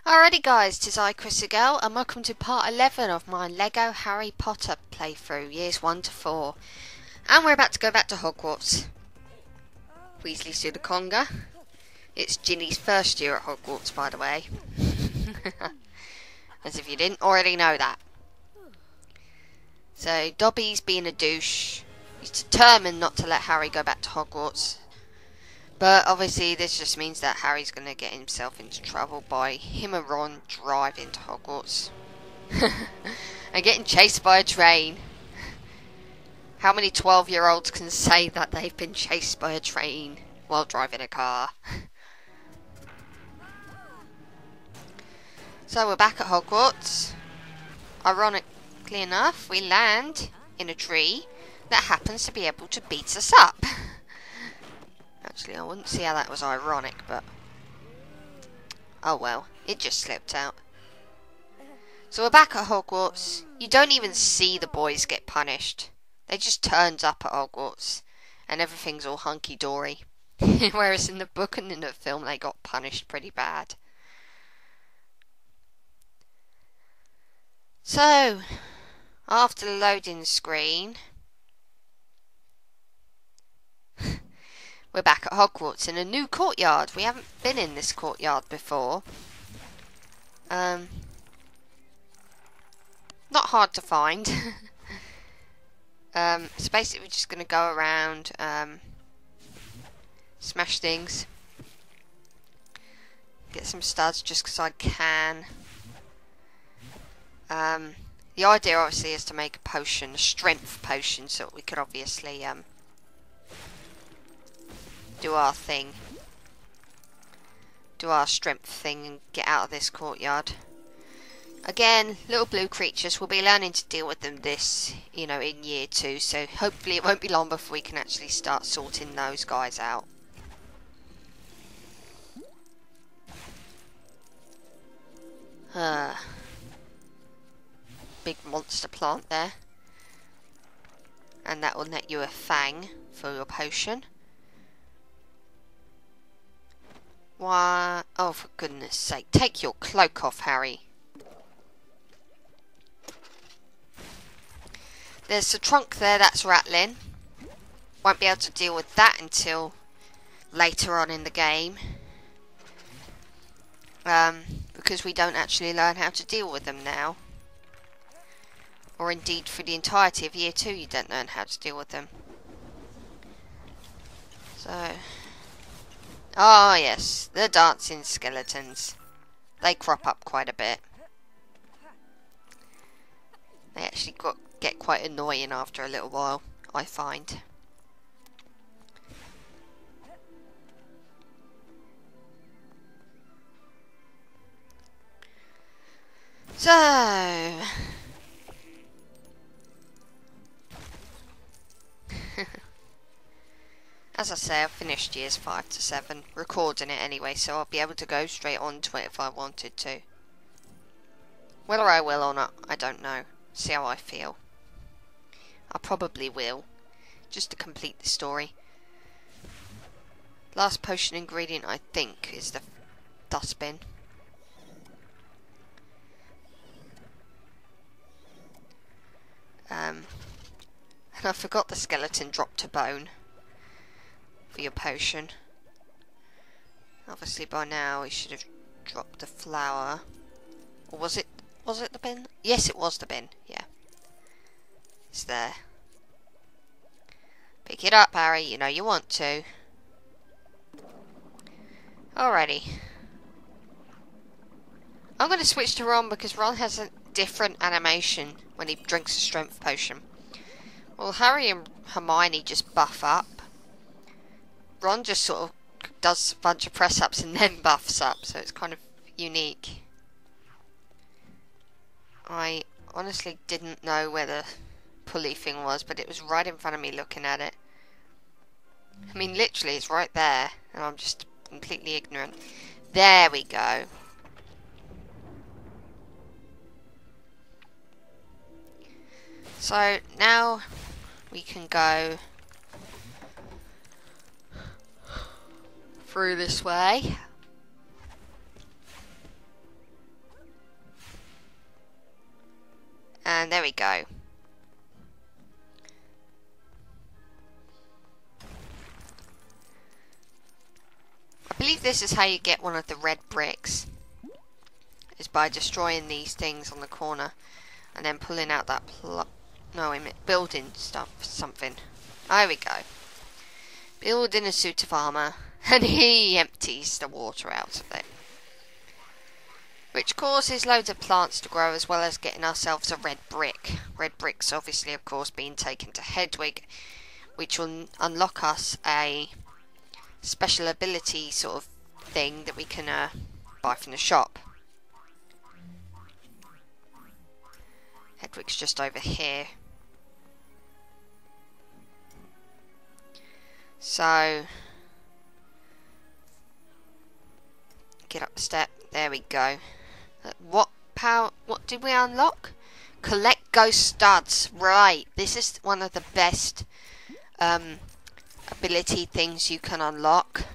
Alrighty guys, 'tis I, ChrissieGirl, and welcome to part 11 of my Lego Harry Potter playthrough, years 1 to 4. And we're about to go back to Hogwarts. Weasley's do the conga. It's Ginny's first year at Hogwarts, by the way. As if you didn't already know that. So, Dobby's being a douche. He's determined not to let Harry go back to Hogwarts. But obviously this just means that Harry's going to get himself into trouble by him and Ron driving to Hogwarts. And getting chased by a train. How many 12-year-olds can say that they've been chased by a train while driving a car? So we're back at Hogwarts. Ironically enough, we land in a tree that happens to be able to beat us up. Actually, I wouldn't see how that was ironic, but oh well, it just slipped out. So we're back at Hogwarts. You don't even see the boys get punished. They just turned up at Hogwarts, and everything's all hunky-dory. Whereas in the book and in the film, they got punished pretty bad. So, after the loading screen, we're back at Hogwarts in a new courtyard. We haven't been in this courtyard before. Not hard to find. So basically we're just going to go around, smash things. Get some studs just because I can. The idea obviously is to make a potion, a strength potion, so we could obviously do our thing. Do our strength thing and get out of this courtyard. Again, little blue creatures, we'll be learning to deal with them in year 2, so hopefully it won't be long before we can actually start sorting those guys out. Big monster plant there. And that will net you a fang for your potion. Why? Oh, for goodness sake. Take your cloak off, Harry. There's the trunk there that's rattling. Won't be able to deal with that until later on in the game. Because we don't actually learn how to deal with them now. Or indeed for the entirety of year 2 you don't learn how to deal with them. So... oh yes, the dancing skeletons. They crop up quite a bit. They actually get quite annoying after a little while, I find. So... as I say, I've finished years 5 to 7, recording it anyway, so I'll be able to go straight on to it if I wanted to. Whether I will or not, I don't know. See how I feel. I probably will, just to complete the story. Last potion ingredient, I think, is the dustbin. And I forgot the skeleton dropped a bone for your potion. Obviously by now he should have dropped the flower. Or was it the bin? Yes, it was the bin, yeah. It's there. Pick it up, Harry, you know you want to. Alrighty. I'm going to switch to Ron because Ron has a different animation when he drinks a strength potion. Well, Harry and Hermione just buff up. Ron just sort of does a bunch of press-ups and then buffs up, so it's kind of unique. I honestly didn't know where the pulley thing was, but it was right in front of me looking at it. I mean, literally, it's right there, and I'm just completely ignorant. There we go. So, now we can go through this way. And there we go. I believe this is how you get one of the red bricks. Is by destroying these things on the corner. And then pulling out that building stuff, something. There we go. Building a suit of armour. And he empties the water out of it. Which causes loads of plants to grow, as well as getting ourselves a red brick. Red bricks obviously, of course, being taken to Hedwig, which will unlock us a special ability sort of thing that we can buy from the shop. Hedwig's just over here. So, get up the step. There we go. What did we unlock? Collect ghost studs. Right. This is one of the best ability things you can unlock.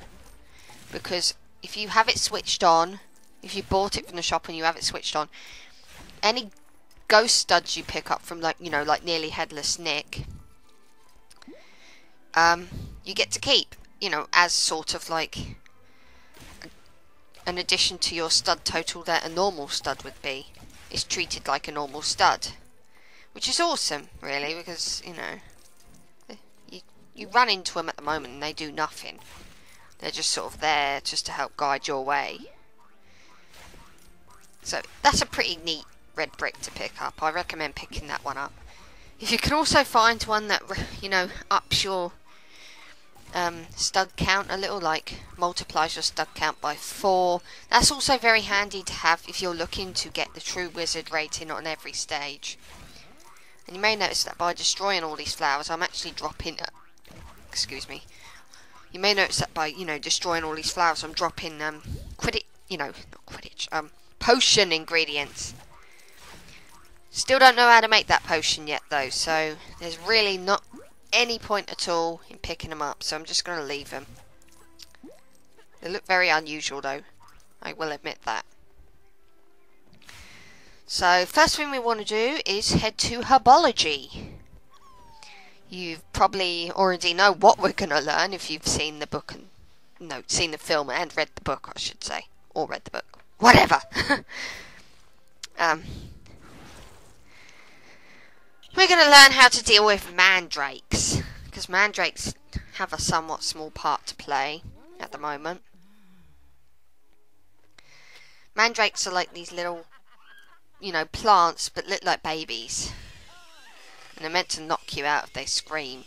Because if you have it switched on, if you bought it from the shop and you have it switched on, any ghost studs you pick up from, like, you know, like Nearly Headless Nick, you get to keep, you know, as sort of like an addition to your stud total that a normal stud would be. It's treated like a normal stud, which is awesome, really, because, you know, you run into them at the moment and they do nothing. They're just sort of there just to help guide your way. So that's a pretty neat red brick to pick up. I recommend picking that one up. If you can also find one that, you know, ups your stud count a little, like multiplies your stud count by 4, that's also very handy to have if you're looking to get the true wizard rating on every stage. And you may notice that by destroying all these flowers, I'm actually dropping excuse me, you may notice that by, you know, destroying all these flowers, I'm dropping potion ingredients. Still don't know how to make that potion yet though, so there's really not any point at all in picking them up, so I'm just going to leave them. They look very unusual though, I will admit that. So first thing we want to do is head to herbology. You probably already know what we're going to learn if you've seen the book and seen the film and read the book, I should say, or read the book, whatever. We're going to learn how to deal with mandrakes, because mandrakes have a somewhat small part to play at the moment. Mandrakes are like these little, you know, plants, but look like babies. And they're meant to knock you out if they scream.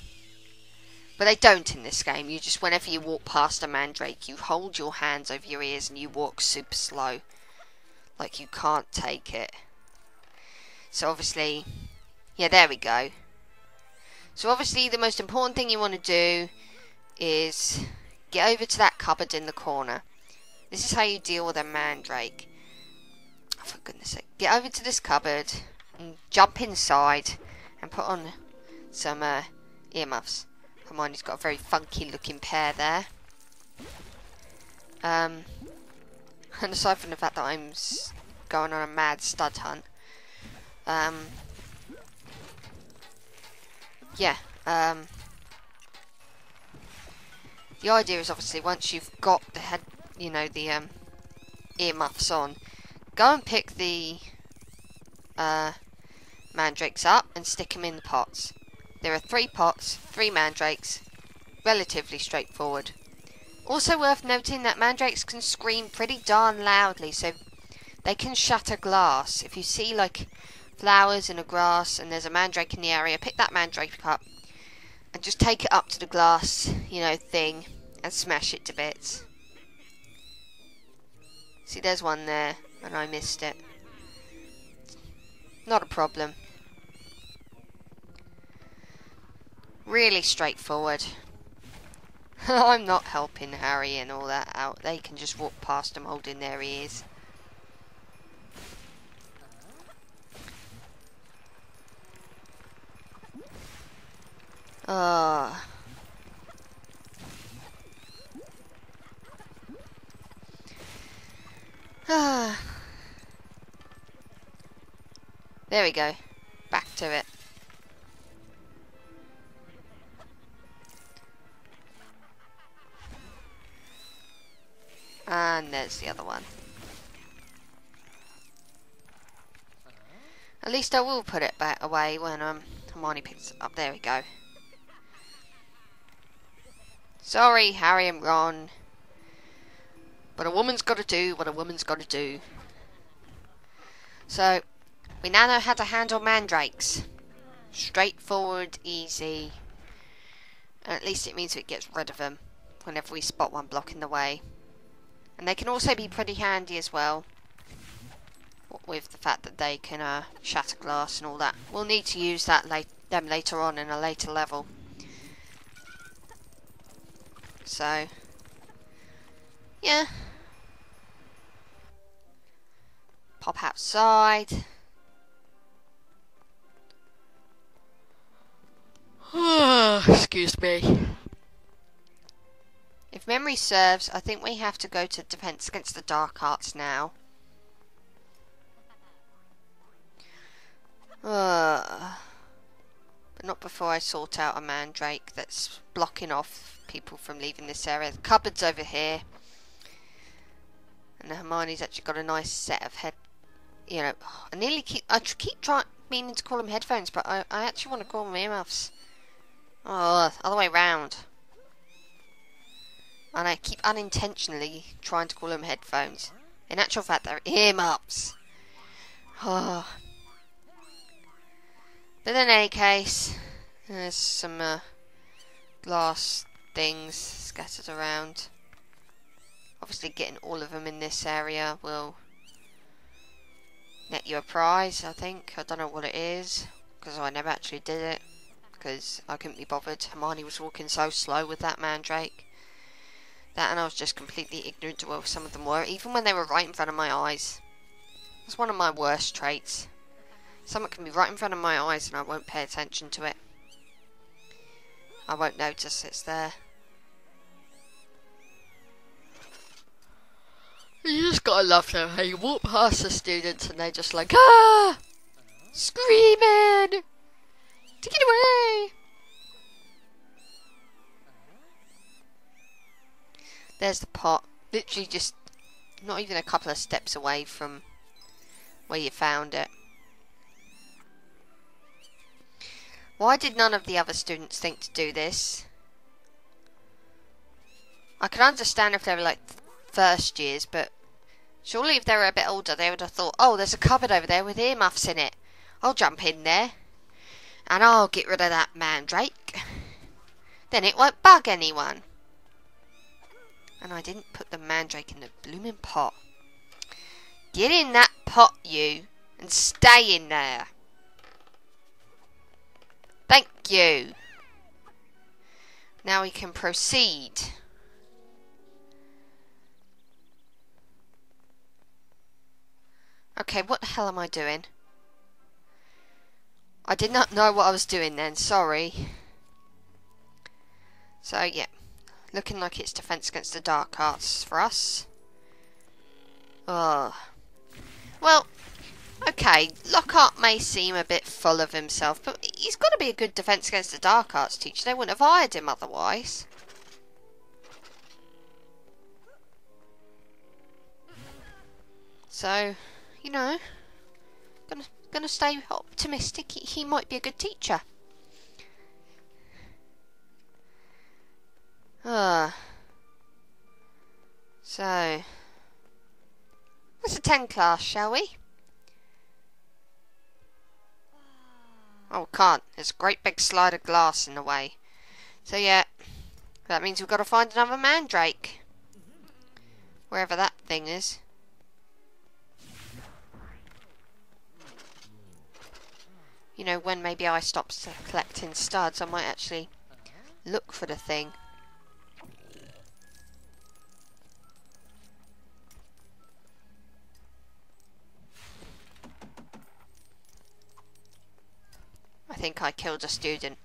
But they don't in this game. You just, whenever you walk past a mandrake, you hold your hands over your ears and you walk super slow. Like you can't take it. So obviously, yeah, there we go. So obviously the most important thing you want to do is get over to that cupboard in the corner. This is how you deal with a mandrake. Oh, for goodness sake. Get over to this cupboard and jump inside and put on some earmuffs. Hermione's got a very funky looking pair there. And aside from the fact that I'm going on a mad stud hunt, yeah, the idea is obviously once you've got the head, you know, the earmuffs on, go and pick the mandrakes up and stick them in the pots. There are 3 pots, 3 mandrakes, relatively straightforward. Also worth noting that mandrakes can scream pretty darn loudly, so they can shatter glass. If you see like flowers in a grass and there's a mandrake in the area, pick that mandrake up and just take it up to the glass, you know, thing and smash it to bits. See, there's one there and I missed it. Not a problem. Really straightforward. I'm not helping Harry and all that out. They can just walk past them holding their ears. Ah. There we go. back to it. And there's the other one. At least I will put it back away when Hermione picks it up. There we go. Sorry, Harry and Ron. But a woman's got to do what a woman's got to do. So, we now know how to handle mandrakes. Straightforward, easy. And at least it means it gets rid of them whenever we spot one blocking the way. And they can also be pretty handy as well, with the fact that they can shatter glass and all that. We'll need to use them later on in a later level. So, yeah. Pop outside. Excuse me. If memory serves, I think we have to go to Defense Against the Dark Arts now. But not before I sort out a mandrake that's blocking off people from leaving this area. The cupboard's over here. And Hermione's actually got a nice set of I keep meaning to call them headphones, but I actually want to call them earmuffs. Oh, other way round. And I keep unintentionally trying to call them headphones. In actual fact, they're earmuffs. Oh. But in any case, there's some glass things scattered around. Obviously, getting all of them in this area will net you a prize, I think. I don't know what it is, because I never actually did it, because I couldn't be bothered. Hermione was walking so slow with that mandrake. That, and I was just completely ignorant to what some of them were, even when they were right in front of my eyes. It's one of my worst traits. Something can be right in front of my eyes and I won't pay attention to it. I won't notice it's there. You just gotta love them. Hey, you walk past the students and they're just like, ah! Screaming! Take it away! There's the pot. Literally just not even a couple of steps away from where you found it. Why did none of the other students think to do this? I can understand if they were like first years, but surely if they were a bit older they would have thought, oh, there's a cupboard over there with earmuffs in it. I'll jump in there and I'll get rid of that mandrake. Then it won't bug anyone. And I didn't put the mandrake in the blooming pot. Get in that pot, you, and stay in there. Thank you. Now we can proceed. Okay, what the hell am I doing? I did not know what I was doing then, sorry. So, yeah. Looking like it's Defense Against the Dark Arts for us. Oh. Well, okay, Lockhart may seem a bit full of himself, but he's got to be a good Defense Against the Dark Arts teacher. They wouldn't have hired him otherwise. So, you know, gonna stay optimistic. He might be a good teacher. So, let's attend class, shall we? Oh, can't. There's a great big slide of glass in the way. So yeah, that means we've got to find another mandrake. Wherever that thing is. You know, when maybe I stop collecting studs, I might actually look for the thing. I think I killed a student.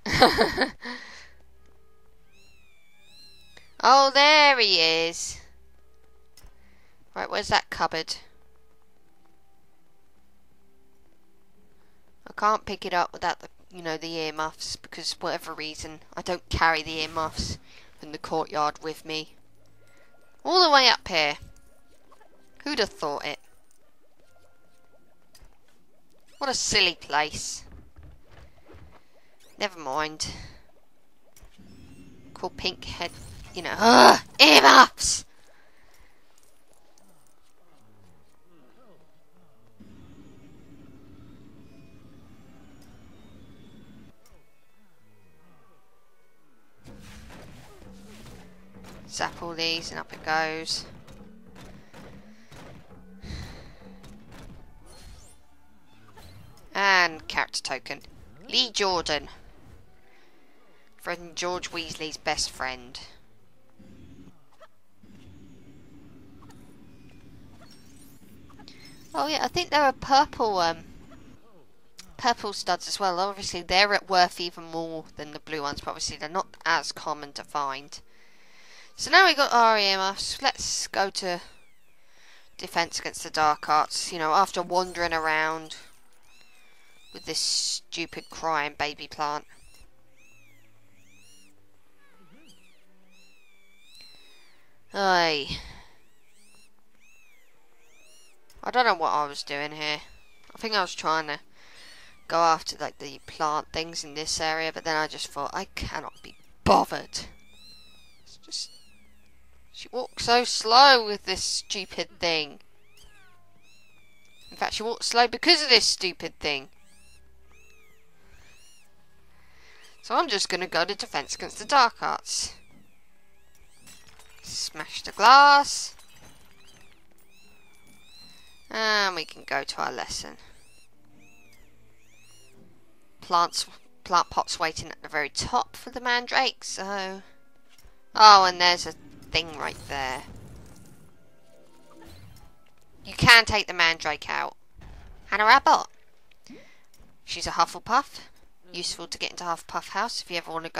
Oh, there he is. Right, where's that cupboard? I can't pick it up without the, the earmuffs, because for whatever reason I don't carry the earmuffs in the courtyard with me. All the way up here. Who'd have thought it? What a silly place. Never mind. Cool pink head, earmuffs! Zap all these and up it goes. And character token. Lee Jordan. Fred and George Weasley's best friend. Oh yeah, I think there are purple studs as well. Obviously they're worth even more than the blue ones, but obviously they're not as common to find. So now we got our earmuffs. Let's go to Defense Against the Dark Arts. After wandering around with this stupid crying baby plant. Aye. I don't know what I was doing here. I think I was trying to go after like the plant things in this area, but then I just thought I cannot be bothered. It's just, she walks so slow with this stupid thing. In fact, she walks slow because of this stupid thing. So I'm just going to go to Defense Against the Dark Arts. Smash the glass. And we can go to our lesson. Plant pot's waiting at the very top for the Mandrakes, so... Oh, and there's a thing right there. You can take the Mandrake out. Hannah Abbott. She's a Hufflepuff. Useful to get into Hufflepuff House if you ever want to go